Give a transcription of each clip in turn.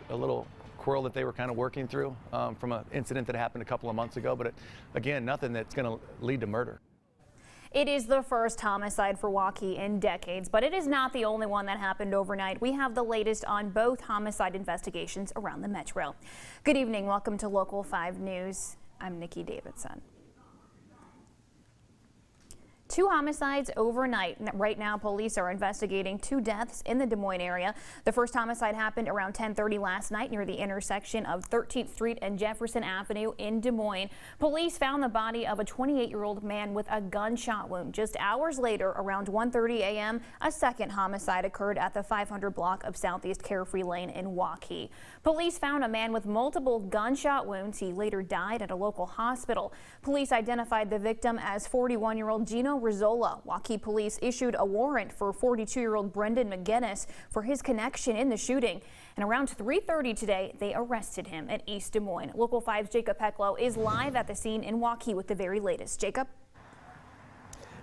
a little quarrel that they were kind of working through from an incident that happened a couple of months ago. But again, nothing that's going to lead to murder. It is the first homicide for Waukee in decades, but it is not the only one that happened overnight. We have the latest on both homicide investigations around the metro. Good evening. Welcome to Local 5 News. I'm Nikki Davidson. 2 homicides overnight. Right now, police are investigating 2 deaths in the Des Moines area. The first homicide happened around 10:30 last night near the intersection of 13th Street and Jefferson Avenue in Des Moines. Police found the body of a 28-year-old man with a gunshot wound. Just hours later, around 1:30 a.m., a second homicide occurred at the 500 block of Southeast Carefree Lane in Waukee. Police found a man with multiple gunshot wounds. He later died at a local hospital. Police identified the victim as 41-year-old GinoRisolaMurder03. Waukee police issued a warrant for 42-year-old Brendan McGinnis for his connection in the shooting. And around 3:30 today, they arrested him at East Des Moines. Local 5's Jacob Peklo is live at the scene in Waukee with the very latest. Jacob?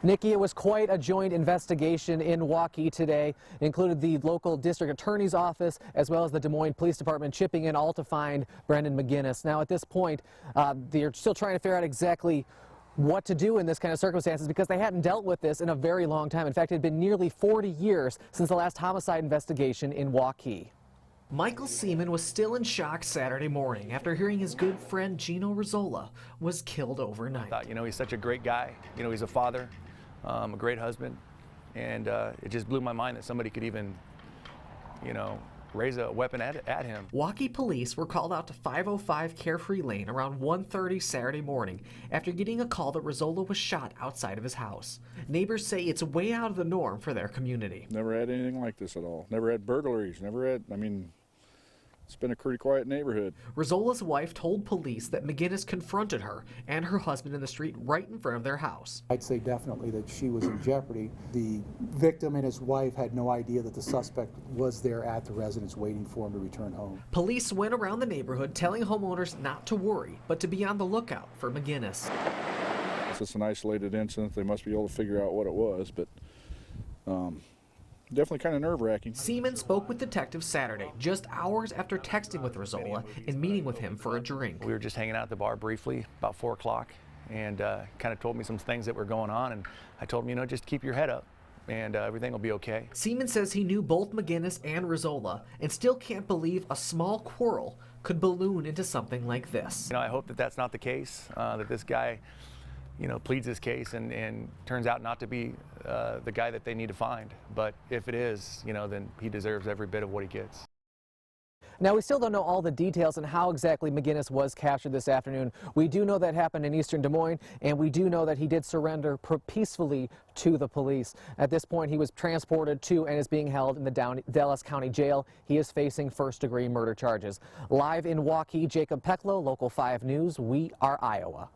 Nikki, it was quite a joint investigation in Waukee today. It included the local district attorney's office as well as the Des Moines Police Department chipping in all to find Brendan McGinnis. Now at this point, they're still trying to figure out exactly what to do in this kind of circumstances because they hadn't dealt with this in a very long time. In fact, it had been nearly 40 years since the last homicide investigation in Waukee. Michael Seaman was still in shock Saturday morning after hearing his good friend Gino Risola was killed overnight. I thought, he's such a great guy. He's a father, a great husband, and it just blew my mind that somebody could even, raise a weapon at him. Waukee police were called out to 505 Carefree Lane around 1:30 Saturday morning after getting a call that Risola was shot outside of his house. Neighbors say it's way out of the norm for their community. Never had anything like this at all. Never had burglaries. It's been a pretty quiet neighborhood. Risola's wife told police that McGinnis confronted her and her husband in the street right in front of their house. I'd say definitely that she was in jeopardy. The victim and his wife had no idea that the suspect was there at the residence waiting for him to return home. Police went around the neighborhood telling homeowners not to worry, but to be on the lookout for McGinnis. It's just an isolated incident. They must be able to figure out what it was, but definitely kind of nerve-wracking. Seaman spoke with detectives Saturday, just hours after texting with Risola and meeting with him for a drink. We were just hanging out at the bar briefly, about 4 o'clock, and kind of told me some things that were going on, and I told him, just keep your head up, and everything will be okay. Seaman says he knew both McGinnis and Risola, and still can't believe a small quarrel could balloon into something like this. I hope that that's not the case, that this guy pleads his case and turns out not to be the guy that they need to find. But if it is, then he deserves every bit of what he gets. Now, we still don't know all the details on how exactly McGinnis was captured this afternoon. We do know that happened in eastern Des Moines, and we do know that he did surrender peacefully to the police. At this point, he was transported to and is being held in the Dallas County Jail. He is facing first-degree murder charges. Live in Waukee, Jacob Peklo, Local 5 News. We are Iowa.